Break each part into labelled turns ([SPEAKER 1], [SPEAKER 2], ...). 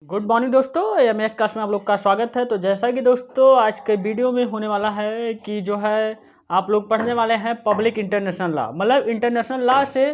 [SPEAKER 1] Good morning दोस्तों, MS class में आप लोग का स्वागत है। तो जैसा कि दोस्तों आज के वीडियो में होने वाला है कि जो है आप लोग पढ़ने वाले हैं पब्लिक इंटरनेशनल लॉ। मतलब इंटरनेशनल लॉ से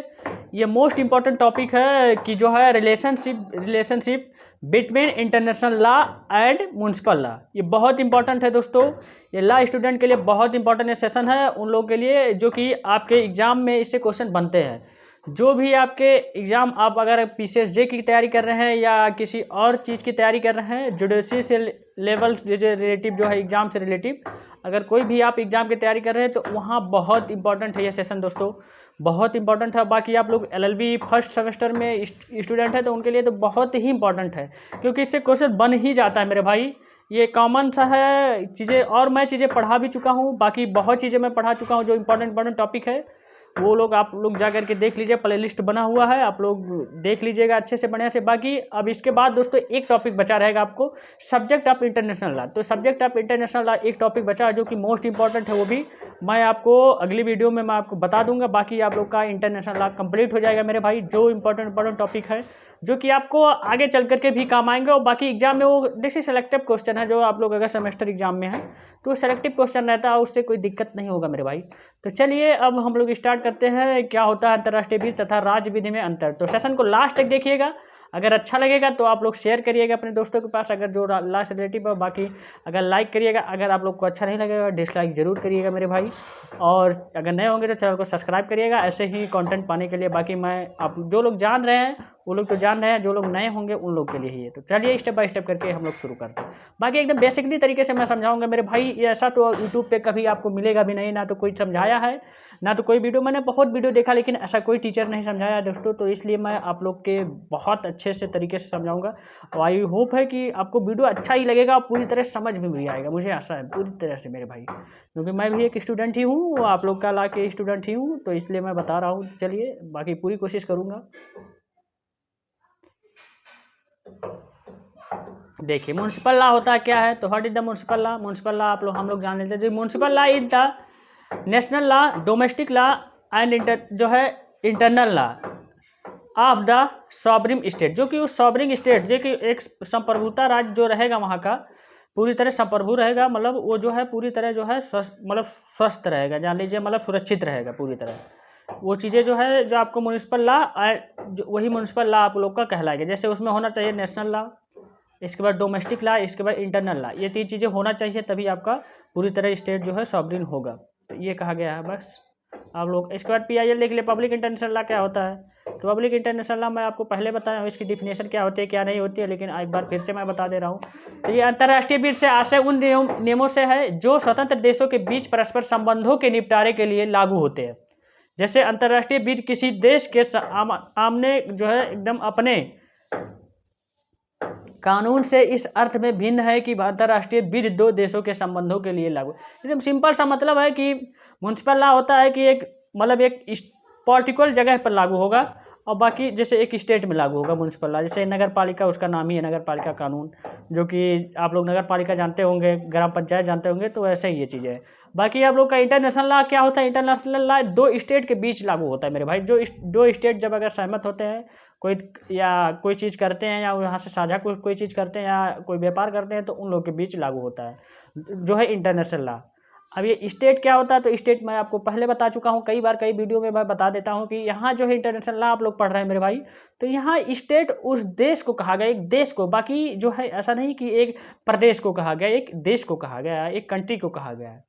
[SPEAKER 1] ये मोस्ट इम्पॉर्टेंट टॉपिक है कि जो है relationship between international law and municipal law. ये बहुत इंपॉर्टेंट है दोस्तों। ये लॉ स्टूडेंट के लिए बहुत इंपॉर्टेंट सेशन है, उन लोगों के लिए जो कि आपके एग्जाम में इससे क्वेश्चन बनते हैं। जो भी आपके एग्ज़ाम आप अगर पीसीएसजे की तैयारी कर रहे हैं या किसी और चीज़ की तैयारी कर रहे हैं जुडिशरी से लेवल रिलेटिव जो है एग्ज़ाम से रिलेटिव, अगर कोई भी आप एग्ज़ाम की तैयारी कर रहे हैं तो वहाँ बहुत इंपॉर्टेंट है ये सेशन दोस्तों, बहुत इंपॉर्टेंट है। बाकी आप लोग एलएलबी फर्स्ट सेमेस्टर में स्टूडेंट है तो उनके लिए तो बहुत ही इंपॉर्टेंट है, क्योंकि इससे क्वेश्चन बन ही जाता है मेरे भाई। ये कॉमन सा है चीज़ें, और मैं चीज़ें पढ़ा भी चुका हूँ, बाकी बहुत चीज़ें मैं पढ़ा चुका हूँ जो इंपॉर्टेंट टॉपिक है वो लोग आप लोग जा करके देख लीजिए। प्ले लिस्ट बना हुआ है, आप लोग देख लीजिएगा अच्छे से बढ़िया से। बाकी अब इसके बाद दोस्तों एक टॉपिक बचा रहेगा आपको, सब्जेक्ट ऑफ इंटरनेशनल लॉ। तो सब्जेक्ट ऑफ इंटरनेशनल लॉ एक टॉपिक बचा है जो कि मोस्ट इंपॉर्टेंट है, वो भी मैं आपको अगली वीडियो में मैं आपको बता दूंगा। बाकी आप लोग का इंटरनेशनल लॉ कंप्लीट हो जाएगा मेरे भाई। जो इंपॉर्टेंट टॉपिक है जो कि आपको आगे चल करके भी काम आएंगे, और बाकी एग्जाम में वो देखिए सेलेक्टिव क्वेश्चन है। जो आप लोग अगर सेमेस्टर एग्जाम में है तो सेलेक्टिव क्वेश्चन रहता है, उससे कोई दिक्कत नहीं होगा मेरे भाई। तो चलिए अब हम लोग स्टार्ट करते हैं क्या होता है अंतर्राष्ट्रीय विधि तथा राज्य विधि में अंतर। तो सेशन को लास्ट तक देखिएगा, अगर अच्छा लगेगा तो आप लोग शेयर करिएगा अपने दोस्तों के पास, अगर जो लास्ट रिलेटिव है। बाकी अगर लाइक करिएगा, अगर आप लोग को अच्छा नहीं लगेगा डिसलाइक ज़रूर करिएगा मेरे भाई। और अगर नए होंगे तो चैनल को सब्सक्राइब करिएगा ऐसे ही कंटेंट पाने के लिए। बाकी मैं आप जो लोग जान रहे हैं वो लोग तो जान रहे हैं, जो लोग नए होंगे उन लोग के लिए ही है। तो चलिए स्टेप बाय स्टेप करके हम लोग शुरू करते हैं। बाकी एकदम बेसिकली तरीके से मैं समझाऊंगा मेरे भाई। ये ऐसा तो यूट्यूब पे कभी आपको मिलेगा भी नहीं, ना तो कोई समझाया है ना तो कोई वीडियो, मैंने बहुत वीडियो देखा लेकिन ऐसा कोई टीचर नहीं समझाया दोस्तों। तो इसलिए मैं आप लोग के बहुत अच्छे से तरीके से समझाऊंगा, और आई होप है कि आपको वीडियो अच्छा ही लगेगा, पूरी तरह समझ में भी आएगा, मुझे आशा है पूरी तरह से मेरे भाई, क्योंकि मैं भी एक स्टूडेंट ही हूँ, आप लोग का ला के स्टूडेंट ही हूँ, तो इसलिए मैं बता रहा हूँ। चलिए बाकी पूरी कोशिश करूँगा। देखिए म्युनिसिपल लॉ होता है क्या है, तो what is the municipal law. Municipal law आप लोग हम लोग जान लेते हैं। Municipal law is the national law, domestic law and जो है internal law of the sovereign state. जो कि उस सॉवरिन स्टेट जो कि एक संप्रभुता राज्य जो रहेगा वहाँ का पूरी तरह संप्रभु रहेगा, मतलब वो जो है पूरी तरह जो है स्वस्थ रहेगा, जान लीजिए, मतलब सुरक्षित रहेगा पूरी तरह। वो चीज़ें जो है जो आपको म्युनिसिपल लॉ, वही म्युनिसिपल लॉ आप लोग का कहलाएगा। जैसे उसमें होना चाहिए नेशनल लॉ, इसके बाद डोमेस्टिक लॉ, इसके बाद इंटरनल लॉ, ये तीन चीज़ें होना चाहिए, तभी आपका पूरी तरह स्टेट जो है सॉवरिन होगा। तो ये कहा गया है बस आप लोग। इसके बाद PIL देख लिए, पब्लिक इंटरनेशनल लॉ क्या होता है। तो पब्लिक इंटरनेशनल लॉ मैं आपको पहले बताया हूँ, इसकी डिफिनेशन क्या होती है क्या नहीं होती है, लेकिन एक बार फिर से मैं बता दे रहा हूँ। तो ये अंतर्राष्ट्रीय विधि से आशय उन नियमों से है जो स्वतंत्र देशों के बीच परस्पर संबंधों के निपटारे के लिए लागू होते हैं। जैसे अंतर्राष्ट्रीय विधि किसी देश के आमने जो है एकदम अपने कानून से इस अर्थ में भिन्न है कि अंतर्राष्ट्रीय विधि दो देशों के संबंधों के लिए लागू। एकदम सिंपल सा मतलब है कि म्युनिसिपल लॉ होता है कि एक मतलब एक पर्टिकुलर जगह पर लागू होगा, और बाकी जैसे एक स्टेट में लागू होगा म्युनिसिपल लॉ। जैसे नगर पालिका, उसका नाम ही है नगर पालिका कानून, जो कि आप लोग नगर पालिका जानते होंगे, ग्राम पंचायत जानते होंगे, तो ऐसे ही ये चीज़ें है। बाकी आप लोग का इंटरनेशनल लॉ क्या होता है, इंटरनेशनल लॉ दो स्टेट के बीच लागू होता है मेरे भाई। जो दो स्टेट जब अगर सहमत होते हैं कोई या कोई चीज़ करते हैं, या यहाँ से साझा कोई चीज़ करते हैं, या कोई व्यापार करते हैं, तो उन लोग के बीच लागू होता है जो है इंटरनेशनल लॉ। अब ये स्टेट क्या होता है, तो स्टेट मैं आपको पहले बता चुका हूँ कई बार, कई वीडियो में मैं बता देता हूँ कि यहाँ जो है इंटरनेशनल लॉ आप लोग पढ़ रहे हैं मेरे भाई, तो यहाँ स्टेट उस देश को कहा गया, एक देश को। बाकी जो है ऐसा नहीं कि एक प्रदेश को कहा गया, एक देश को कहा गया, एक कंट्री को कहा गया है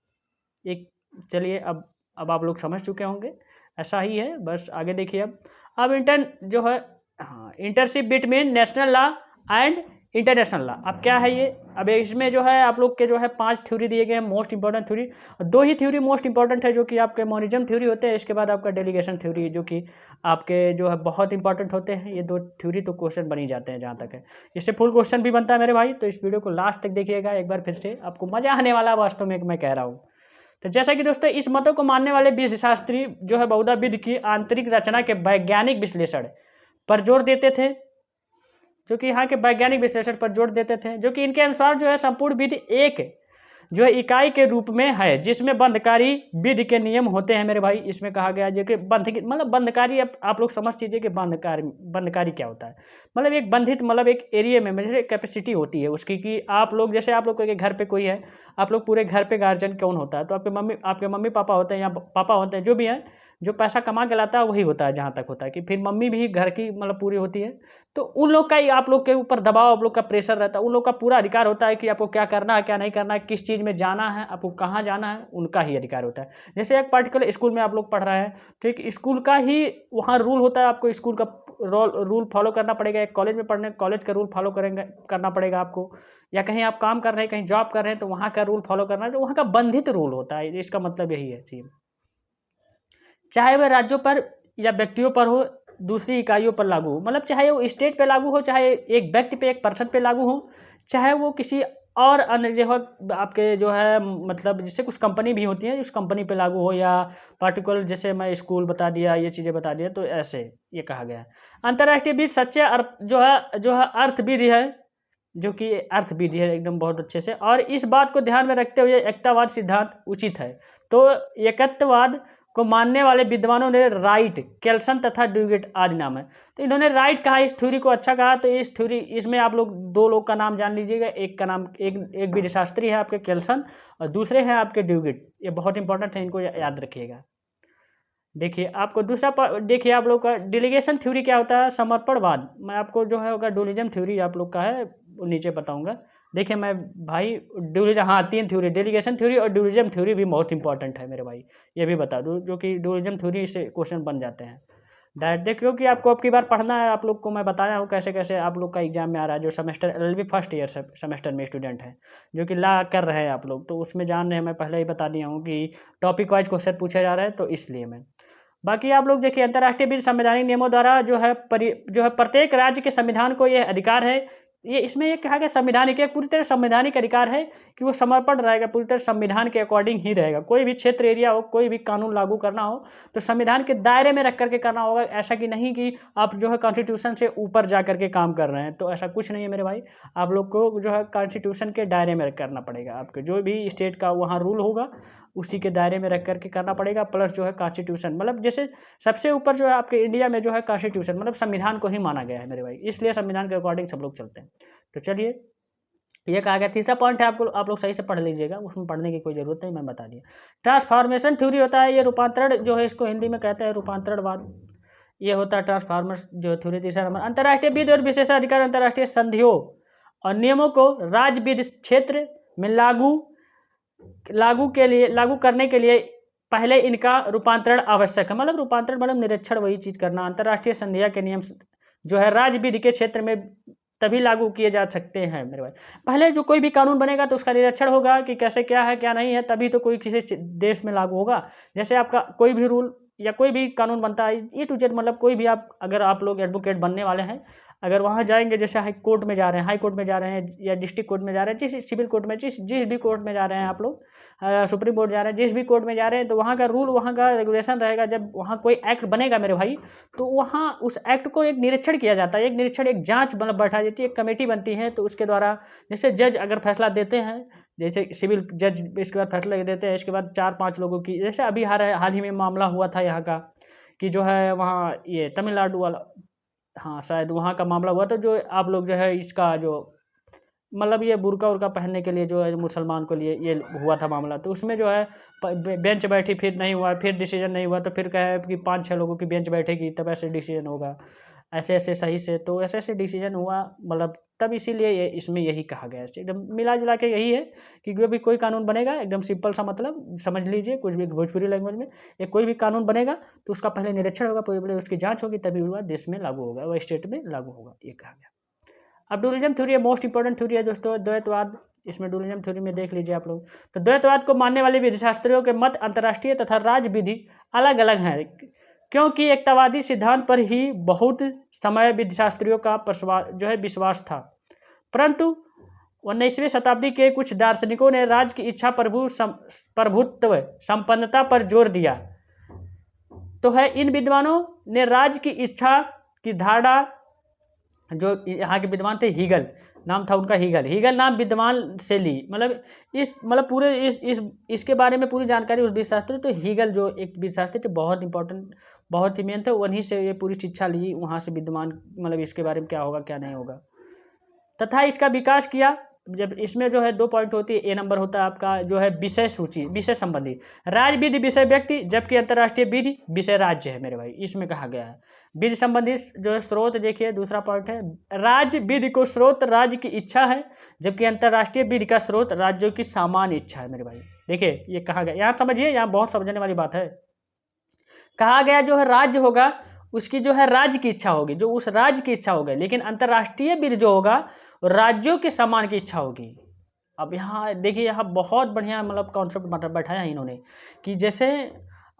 [SPEAKER 1] एक। चलिए अब आप लोग समझ चुके होंगे, ऐसा ही है बस। आगे देखिए अब इंटर जो है, हाँ, internship between national law and international law. अब क्या है ये, अब इसमें जो है आप लोग के जो है 5 थ्योरी दिए गए हैं, मोस्ट इंपॉर्टेंट थ्योरी। 2 ही थ्योरी मोस्ट इंपॉर्टेंट है, जो कि आपके मोनिज्म थ्योरी होते हैं, इसके बाद आपका डेलीगेशन थ्योरी, जो कि आपके जो है बहुत इंपॉर्टेंट होते हैं। ये 2 थ्योरी तो क्वेश्चन बन ही जाते हैं जहाँ तक है, इससे फुल क्वेश्चन भी बनता है मेरे भाई। तो इस वीडियो को लास्ट तक देखिएगा एक बार, फिर से आपको मजा आने वाला वास्तव में, मैं कह रहा हूँ। तो जैसा कि दोस्तों इस मतों को मानने वाले विधिशास्त्री जो है बहुधा विधि की आंतरिक रचना के वैज्ञानिक विश्लेषण पर जोर देते थे, जो कि यहाँ के वैज्ञानिक विश्लेषण पर जोर देते थे, जो कि इनके अनुसार जो है संपूर्ण विधि एक जो है इकाई के रूप में है, जिसमें बंधकारी विधि के नियम होते हैं मेरे भाई। इसमें कहा गया जो कि मतलब बंधकारी, आप लोग समझ लीजिए कि बंधकारी क्या होता है। मतलब एक बंधित, मतलब एक एरिया में जैसे कैपेसिटी होती है उसकी, कि आप लोग जैसे आप लोग के घर पे कोई है, आप लोग पूरे घर पे गार्जियन कौन होता है, तो आपके मम्मी पापा होते हैं या पापा होते हैं, जो भी है, जो पैसा कमा के लाता है वही होता है, जहाँ तक होता है कि फिर मम्मी भी घर की मतलब पूरी होती है। तो उन लोग का ही आप लोग के ऊपर दबाव, आप लोग का प्रेशर रहता है, उन लोग का पूरा अधिकार होता है कि आपको क्या करना है क्या नहीं करना है, किस चीज़ में जाना है, आपको कहाँ जाना है, उनका ही अधिकार होता है। जैसे एक पर्टिकुलर स्कूल में आप लोग पढ़ रहे हैं, ठीक, स्कूल का ही वहाँ रूल होता है, आपको स्कूल का रूल फॉलो करना पड़ेगा। एक कॉलेज में पढ़ने, कॉलेज का रूल फॉलो करना पड़ेगा आपको, या कहीं आप काम कर रहे हैं, कहीं जॉब कर रहे हैं, तो वहाँ का रूल फॉलो करना है, तो वहाँ का बंधित रूल होता है। इसका मतलब यही है जी। चाहे वह राज्यों पर या व्यक्तियों पर हो, दूसरी इकाइयों पर लागू हो, मतलब चाहे वो स्टेट पे लागू हो, चाहे एक व्यक्ति पे, एक पर्सन पे लागू हो, चाहे वो किसी और अन्य जो है आपके जो है मतलब जैसे कुछ कंपनी भी होती है, उस कंपनी पे लागू हो, या पार्टिकुलर जैसे मैं स्कूल बता दिया, ये चीज़ें बता दिया, तो ऐसे ये कहा गया है। अंतर्राष्ट्रीय विधि सच्चे अर्थ जो है अर्थ विधि है, जो कि अर्थ विधि है एकदम बहुत अच्छे से। और इस बात को ध्यान में रखते हुए एकतावाद सिद्धांत उचित है। तो एकत्ववाद को मानने वाले विद्वानों ने राइट, केल्सन तथा ड्यूगेट आदि नाम है। तो इन्होंने राइट कहा, इस थ्योरी को अच्छा कहा। तो इस थ्योरी, इसमें आप लोग दो लोग का नाम जान लीजिएगा। एक का नाम एक विधिशास्त्री है आपके केल्सन, और दूसरे हैं आपके ड्यूगेट। ये बहुत इंपॉर्टेंट है, इनको याद रखिएगा। देखिए आपको दूसरा देखिए आप लोग का डेलीगेशन थ्योरी क्या होता है, समर्पणवाद। मैं आपको जो है होगा डुअलिज्म थ्योरी आप लोग का है, वो नीचे बताऊंगा। देखिए मैं भाई डुअलिज्म, हाँ 3 थ्योरी, डेलीगेशन थ्योरी और डुअलिज्म थ्योरी भी बहुत इंपॉर्टेंट है मेरे भाई, ये भी बता दूँ, जो कि डुअलिज्म थ्योरी से क्वेश्चन बन जाते हैं डायरेक्ट। देखिए कि आपको अब की बार पढ़ना है, आप लोग को मैं बताया हूँ कैसे कैसे आप लोग का एग्जाम में आ रहा है। जो semester LLB first year semester में स्टूडेंट हैं, जो कि ला कर रहे हैं आप लोग, तो उसमें जान रहे हैं, मैं पहले ही बता दिया हूँ कि टॉपिक वाइज क्वेश्चन पूछे जा रहे हैं, तो इसलिए मैं बाकी आप लोग देखिए अंतर्राष्ट्रीय विधि संवैधानिक नियमों द्वारा जो है प्रत्येक राज्य के संविधान को यह अधिकार है, ये इसमें ये कहा गया संविधानिक, एक पूरी तरह संवैधानिक अधिकार है कि वो समर्पण रहेगा, पूरी तरह संविधान के अकॉर्डिंग ही रहेगा। कोई भी क्षेत्र एरिया हो, कोई भी कानून लागू करना हो, तो संविधान के दायरे में रख करके करना होगा। ऐसा कि नहीं कि आप जो है कॉन्स्टिट्यूशन से ऊपर जा करके काम कर रहे हैं, तो ऐसा कुछ नहीं है मेरे भाई। आप लोग को जो है कॉन्स्टिट्यूशन के दायरे में करना पड़ेगा। आपके जो भी स्टेट का वहाँ रूल होगा, उसी के दायरे में रख करके करना पड़ेगा। प्लस जो है कॉन्स्टिट्यूशन, मतलब जैसे सबसे ऊपर जो है आपके इंडिया में जो है कॉन्स्टिट्यूशन, मतलब संविधान को ही माना गया है मेरे भाई, इसलिए संविधान के अकॉर्डिंग सब लोग चलते हैं। तो चलिए ये कहा गया। तीसरा पॉइंट है, आपको आप लोग सही से पढ़ लीजिएगा, उसमें पढ़ने की कोई ज़रूरत नहीं, मैं बता दिया। ट्रांसफॉर्मेशन थ्योरी होता है, ये रूपांतरण जो है, इसको हिंदी में कहते हैं रूपांतरणवाद, ये होता है ट्रांसफॉर्मर जो थ्योरी। तीसरा नंबर अंतर्राष्ट्रीय विधि और विशेषाधिकार अंतर्राष्ट्रीय संधियों और नियमों को राज्य विधि क्षेत्र में लागू करने के लिए पहले इनका रूपांतरण आवश्यक है। मतलब रूपांतरण मतलब निरीक्षण, वही चीज़ करना। अंतर्राष्ट्रीय संधिया के नियम जो है राज्य विधि के क्षेत्र में तभी लागू किए जा सकते हैं मेरे भाई। पहले जो कोई भी कानून बनेगा तो उसका निरीक्षण होगा कि कैसे क्या है क्या नहीं है, तभी तो कोई किसी देश में लागू होगा। जैसे आपका कोई भी रूल या कोई भी कानून बनता है A to Z, मतलब कोई भी अगर आप लोग एडवोकेट बनने वाले हैं, अगर वहाँ जाएंगे, जैसे हाई कोर्ट में जा रहे हैं, हाई कोर्ट में जा रहे हैं, या डिस्ट्रिक्ट कोर्ट में जा रहे हैं, जिस सिविल कोर्ट में, जिस भी कोर्ट में जा रहे हैं आप लोग, सुप्रीम कोर्ट जा रहे हैं, जिस भी कोर्ट में जा रहे हैं, तो वहाँ का रूल, वहाँ का रेगुलेशन रहेगा। जब वहाँ कोई एक्ट बनेगा मेरे भाई, तो वहाँ उस एक्ट को एक निरीक्षण किया जाता है। एक निरीक्षण, एक जांच मतलब बैठा जाती है, एक कमेटी बनती है। तो उसके द्वारा जैसे जज अगर फैसला देते हैं, जैसे सिविल जज इसके बाद फैसला देते हैं, इसके बाद 4-5 लोगों की, जैसे अभी हाल ही में मामला हुआ था यहाँ का, कि जो है वहाँ ये तमिलनाडु वाला, हाँ शायद वहाँ का मामला हुआ। तो जो आप लोग जो है इसका जो मतलब ये बुर्का उर्का पहनने के लिए जो है मुसलमान को लिए ये हुआ था मामला, तो उसमें जो है बेंच बैठी, फिर नहीं हुआ, फिर डिसीजन नहीं हुआ, तो फिर कहे कि 5-6 लोगों की बेंच बैठेगी तब ऐसे डिसीजन होगा, ऐसे ऐसे सही से, तो ऐसे ऐसे डिसीजन हुआ, मतलब तब इसीलिए ये इसमें यही कहा गया है। एकदम मिला जुला के यही है कि जो भी कोई कानून बनेगा, एकदम सिंपल सा मतलब समझ लीजिए, कुछ भी भोजपुरी लैंग्वेज में, एक कोई भी कानून बनेगा तो उसका पहले निरीक्षण होगा, पूरे उसकी जाँच होगी, तभी हुआ देश में लागू होगा, वह स्टेट में लागू होगा, ये कहा गया। अब dualism theory most important theory है दोस्तों, द्वैतवाद। इसमें डुअलिज्म थ्योरी में देख लीजिए आप लोग, तो द्वैतवाद को मानने वाले विधिशास्त्रियों के मत अंतर्राष्ट्रीय तथा राज्य विधि अलग अलग हैं, क्योंकि एकतावादी सिद्धांत पर ही बहुत समय विधिशास्त्रियों का जो है विश्वास था। परंतु 19वीं शताब्दी के कुछ दार्शनिकों ने राज्य की इच्छा प्रभुत्व संपन्नता पर जोर दिया। तो है इन विद्वानों ने राज्य की इच्छा की धारणा, जो यहाँ के विद्वान थे हीगल, नाम था उनका हीगल। हीगल नाम विद्वान से ली, मतलब पूरे इसके बारे में पूरी जानकारी उस विधशास्त्री, तो हीगल जो एक विधशास्त्री थे, बहुत इंपॉर्टेंट, बहुत ही मेन थे, वहीं से ये पूरी शिक्षा ली, वहाँ से विद्वान, मतलब इसके बारे में क्या होगा क्या नहीं होगा, तथा इसका विकास किया। जब इसमें जो है 2 पॉइंट होती है। ए नंबर होता है आपका जो है विषय सूची, विषय संबंधी। राज्य विधि विषय व्यक्ति, जबकि अंतर्राष्ट्रीय विधि विषय राज्य है मेरे भाई, इसमें कहा गया है। विधि संबंधी जो है स्रोत, देखिए दूसरा पॉइंट है, राज्य विधि को स्रोत राज्य की इच्छा है, जबकि अंतर्राष्ट्रीय विधि का स्रोत राज्यों की सामान्य इच्छा है मेरे भाई। देखिए ये कहा गया, यहाँ समझिए, यहाँ बहुत समझने वाली बात है। कहा गया जो है राज्य होगा उसकी जो है राज्य की इच्छा होगी, जो उस राज्य की इच्छा होगी, लेकिन अंतर्राष्ट्रीय विधि जो होगा राज्यों के सम्मान की इच्छा होगी। अब यहाँ देखिए, यहाँ बहुत बढ़िया मतलब कॉन्सेप्ट बैठाया है इन्होंने, कि जैसे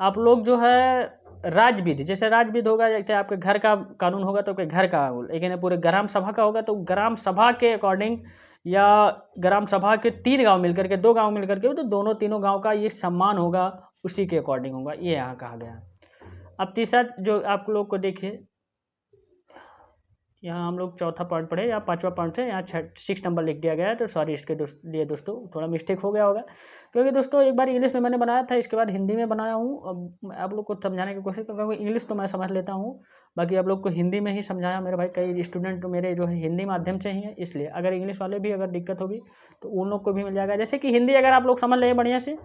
[SPEAKER 1] आप लोग जो है राज्य विधि, जैसे राज्य विधि होगा, जैसे आपके घर का कानून होगा तो आपके घर का, लेकिन पूरे ग्राम सभा का होगा तो ग्राम सभा के अकॉर्डिंग, या ग्राम सभा के 3 गांव मिलकर के, 2 गांव मिलकर के, तो दोनों तीनों गांव का ये सम्मान होगा, उसी के अकॉर्डिंग होगा, ये यहाँ कहा गया। अब तीसरा जो आप लोग को देखिए, यहाँ हम लोग चौथा पॉइंट पढ़े, यहाँ 5वां पॉइंट है, यहाँ 6 नंबर लिख दिया गया है, तो सॉरी इसके लिए दोस्तों थोड़ा मिस्टेक हो गया होगा, क्योंकि दोस्तों एक बार इंग्लिश में मैंने बनाया था, इसके बाद हिंदी में बनाया हूँ। अब आप लोग को समझाने की कोशिश करूँगा, इंग्लिश तो मैं समझ लेता हूँ, बाकी आप लोग को हिंदी में ही समझाया मेरे भाई। कई स्टूडेंट मेरे जो है हिंदी माध्यम से ही है, इसलिए अगर इंग्लिश वाले भी अगर दिक्कत होगी तो उन लोग को भी मिल जाएगा। जैसे कि हिंदी अगर आप लोग समझ लेंगे बढ़िया से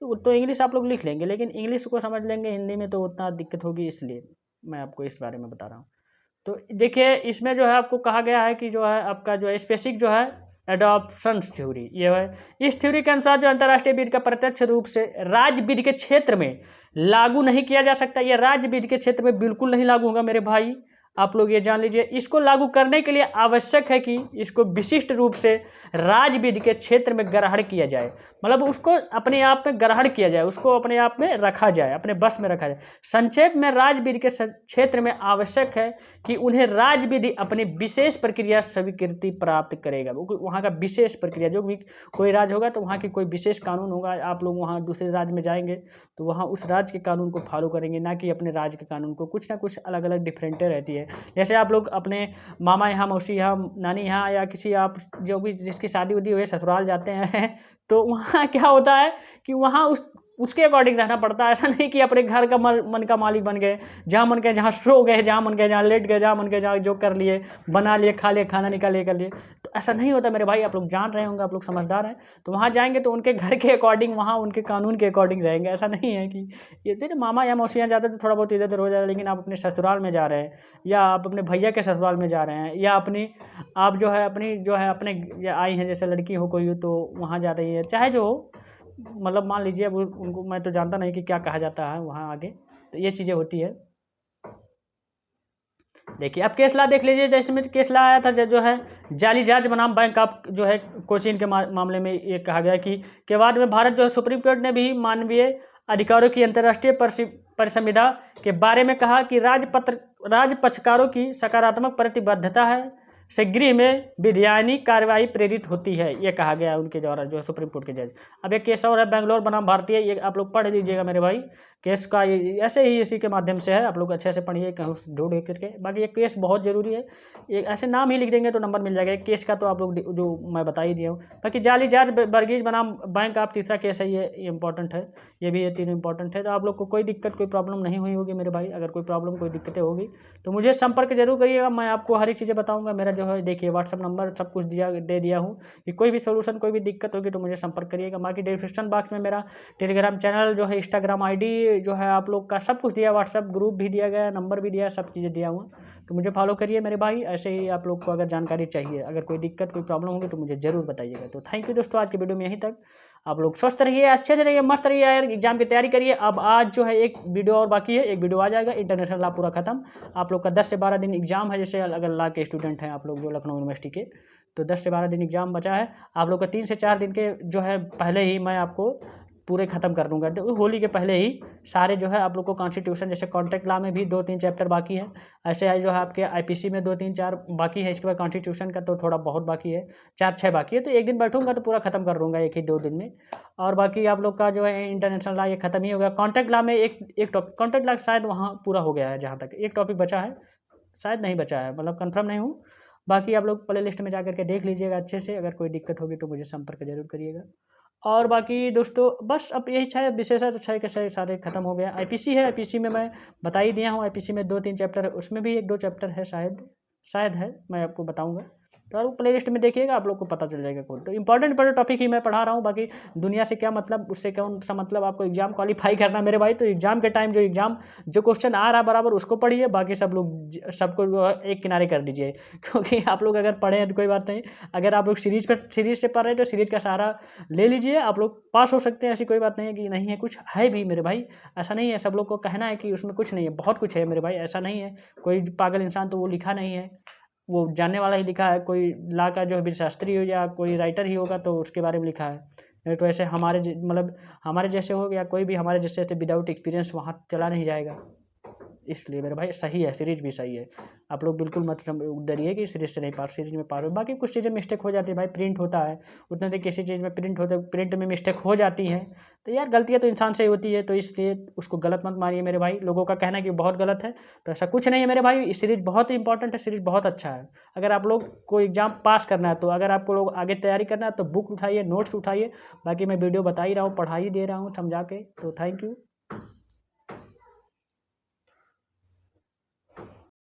[SPEAKER 1] तो इंग्लिश आप लोग लिख लेंगे, लेकिन इंग्लिश को समझ लेंगे हिंदी में तो उतना दिक्कत होगी, इसलिए मैं आपको इस बारे में बता रहा हूँ। तो देखिए इसमें जो है आपको कहा गया है कि जो है आपका जो है स्पेसिफिक जो है एडॉप्शन थ्योरी, ये है, इस थ्योरी के अनुसार जो अंतर्राष्ट्रीय विधि का प्रत्यक्ष रूप से राज्य विधि के क्षेत्र में लागू नहीं किया जा सकता। ये राज्य विधि के क्षेत्र में बिल्कुल नहीं लागू होगा मेरे भाई, आप लोग ये जान लीजिए। इसको लागू करने के लिए आवश्यक है कि इसको विशिष्ट रूप से राज्य विधि के क्षेत्र में ग्रहण किया जाए, मतलब उसको अपने आप में ग्रहण किया जाए, उसको अपने आप में रखा जाए, अपने बस में रखा जाए। संक्षेप में राज्य विधि के क्षेत्र में आवश्यक है कि उन्हें राज्य विधि अपनी विशेष प्रक्रिया स्वीकृति प्राप्त करेगा। वहाँ का विशेष प्रक्रिया, जो भी कोई राज्य होगा तो वहाँ की कोई विशेष कानून होगा, आप लोग वहाँ दूसरे राज्य में जाएंगे तो वहाँ उस राज्य के कानून को फॉलो करेंगे, ना कि अपने राज्य के कानून को। कुछ ना कुछ अलग अलग डिफरेंटें रहती है। जैसे आप लोग अपने मामा यहाँ, मौसी यहाँ, नानी यहाँ, या किसी आप जो भी जिसकी शादी उदी हुई ससुराल जाते हैं तो वहाँ क्या होता है कि वहाँ उसके अकॉर्डिंग रहना पड़ता है। ऐसा नहीं कि अपने घर का मन का मालिक बन गए, जहाँ मन गए जहाँ सो गए, जहाँ मन गए जहाँ लेट गए, जहाँ मन गए जहाँ जो कर लिए, बना लिए, खा लिए, खाना निकाल कर लिए, तो ऐसा नहीं होता मेरे भाई। आप लोग जान रहे होंगे, आप लोग समझदार हैं, तो वहाँ जाएंगे तो उनके घर के अकॉर्डिंग, वहाँ उनके कानून के अकॉर्डिंग रहेंगे। ऐसा नहीं है कि ये तो मामा या मौसियाँ जाते तो थोड़ा बहुत इधर उधर हो जाए, लेकिन आप अपने ससुराल में जा रहे हैं, या आप अपने भैया के ससुराल में जा रहे हैं, या आप जो है अपने आई हैं, जैसे लड़की हो कोई हो तो वहाँ जा रही है, चाहे जो हो, मतलब मान लीजिए अब उनको मैं तो जानता नहीं कि क्या कहा जाता है वहाँ आगे, तो ये चीज़ें होती है। देखिए अब केस ला देख लीजिए, जैसे में केस ला आया था जो है जाली जहाज बनाम बैंक ऑफ जो है कोचीन के मामले में ये कहा गया कि के बाद में भारत जो है सुप्रीम कोर्ट ने भी मानवीय अधिकारों की अंतर्राष्ट्रीय परिसंविधा के बारे में कहा कि राज्य पक्षकारों की सकारात्मक प्रतिबद्धता है से गृह में विधायिक कार्रवाई प्रेरित होती है, ये कहा गया उनके द्वारा जो सुप्रीम कोर्ट के जज। अब एक केस और है बेंगलोर बनाम भारतीय, ये आप लोग पढ़ लीजिएगा मेरे भाई। केस का ऐसे ही इसी के माध्यम से है, आप लोग अच्छे से पढ़िए कहीं ढूंढ करके। बाकी ये केस बहुत ज़रूरी है, एक ऐसे नाम ही लिख देंगे तो नंबर मिल जाएगा। एक केस का तो आप लोग जो मैं बता ही दिया हूँ। बाकी जाली जहाज वर्गीज बनाम बैंक ऑफ तीसरा केस है, ये इंपॉर्टेंट है, ये भी ये 3 इंपॉर्टेंट है। तो आप लोग को कोई दिक्कत कोई प्रॉब्लम नहीं हुई होगी मेरे भाई। अगर कोई प्रॉब्लम कोई दिक्कतें होगी तो मुझे संपर्क जरूर करिएगा, मैं आपको हर एक चीज़ें बताऊँगा। मेरा जो है देखिए व्हाट्सअप नंबर सब कुछ दे दिया हूँ, कि कोई भी सोल्यूशन कोई भी दिक्कत होगी तो मुझे संपर्क करिएगा। बाकी डिस्क्रिप्शन बॉक्स में मेरा टेलीग्राम चैनल जो है, इंस्टाग्राम ID जो है आप लोग का सब कुछ दिया, व्हाट्सअप ग्रुप भी दिया गया, नंबर भी दिया, सब चीज़ें दिया हुआ, तो मुझे फॉलो करिए मेरे भाई। ऐसे ही आप लोग को अगर जानकारी चाहिए, अगर कोई दिक्कत कोई प्रॉब्लम होगी तो मुझे ज़रूर बताइएगा। तो थैंक यू दोस्तों, आज की वीडियो में यहीं तक। आप लोग स्वस्थ रहिए, अच्छे से रहिए, मस्त रहिए यार, एग्जाम की तैयारी करिए। अब आज जो है एक वीडियो और बाकी है, एक वीडियो आ जाएगा, इंटरनेशनल लॉ पूरा खत्म। आप लोग का 10 से 12 दिन एग्जाम है, जैसे अगर लॉ के स्टूडेंट हैं आप लोग जो लखनऊ यूनिवर्सिटी के, तो 10 से 12 दिन एग्जाम बचा है। आप लोग का 3 से 4 दिन के जो है पहले ही मैं आपको पूरे ख़त्म कर दूंगा, तो होली के पहले ही सारे जो है आप लोग को कॉन्स्टिट्यूशन, जैसे कॉन्ट्रैक्ट लॉ में भी 2-3 चैप्टर बाकी है, ऐसे है जो है आपके IPC में 2-3-4 बाकी है। इसके बाद कॉन्स्टिट्यूशन का तो थोड़ा बहुत बाकी है, 4-6 बाकी है, तो एक दिन बैठूंगा तो पूरा खत्म कर दूंगा, 1-2 दिन में। और बाकी आप लोग का जो है इंटरनेशनल लॉ ये खत्म ही हो गया। कॉन्ट्रैक्ट लॉ में एक टॉपिक, कॉन्ट्रैक्ट लॉ शायद वहाँ पूरा हो गया है, जहाँ तक एक टॉपिक बचा है, शायद नहीं बचा है, मतलब कंफर्म नहीं हूँ। बाकी आप लोग प्ले लिस्ट में जा करके देख लीजिएगा अच्छे से, अगर कोई दिक्कत होगी तो मुझे संपर्क ज़रूर करिएगा। और बाकी दोस्तों बस अब यही 6 विशेष है, तो 6 के 6 सारे खत्म हो गया। आईपीसी है, आईपीसी में मैं बता ही दिया हूँ, आईपीसी में 2-3 चैप्टर है, उसमें भी 1-2 चैप्टर है शायद है, मैं आपको बताऊँगा। तो आप प्ले लिस्ट में देखिएगा, आप लोग को पता चल जाएगा कौन। तो इंपॉर्टेंट टॉपिक ही मैं पढ़ा रहा हूँ, बाकी दुनिया से क्या मतलब, उससे कौन सा मतलब, आपको एग्जाम क्वालिफाई करना है मेरे भाई। तो एग्जाम के टाइम जो क्वेश्चन आ रहा है बराबर उसको पढ़िए, बाकी सब लोग सबको एक किनारे कर दीजिए क्योंकि आप लोग अगर पढ़े हैं तो कोई बात नहीं, अगर आप लोग सीरीज से पढ़ रहे हैं तो सीरीज का सहारा ले लीजिए, आप लोग पास हो सकते हैं। ऐसी कोई बात नहीं है कि नहीं है, कुछ है भी मेरे भाई, ऐसा नहीं है सब लोग को कहना है कि उसमें कुछ नहीं है, बहुत कुछ है मेरे भाई, ऐसा नहीं है। कोई पागल इंसान तो वो लिखा नहीं है, वो जानने वाला ही लिखा है। कोई ला का जो भी शास्त्री हो या कोई राइटर ही होगा तो उसके बारे में लिखा है, नहीं तो ऐसे मतलब हमारे जैसे हो या कोई भी हमारे जैसे विदाउट एक्सपीरियंस वहाँ चला नहीं जाएगा। इसलिए मेरे भाई सही है, सीरीज भी सही है। आप लोग बिल्कुल मत डरिए कि सीरीज से नहीं पार, सीरीज में पार हो। बाकी कुछ चीज़ें मिस्टेक हो जाती है भाई, प्रिंट होता है उतने तक, किसी चीज़ में प्रिंट में मिस्टेक हो जाती है, तो यार गलतियाँ तो इंसान से ही होती है, तो इसलिए उसको गलत मत मानिए मेरे भाई। लोगों का कहना है कि बहुत गलत है, तो ऐसा कुछ नहीं है मेरे भाई। सीरीज बहुत ही इंपॉर्टेंट है, सीरीज बहुत अच्छा है। अगर आप लोग को एग्जाम पास करना है, तो अगर आपको लोग आगे तैयारी करना है तो बुक उठाइए, नोट्स उठाइए। बाकी मैं वीडियो बता ही रहा हूँ, पढ़ा ही दे रहा हूँ समझा के। तो थैंक यू।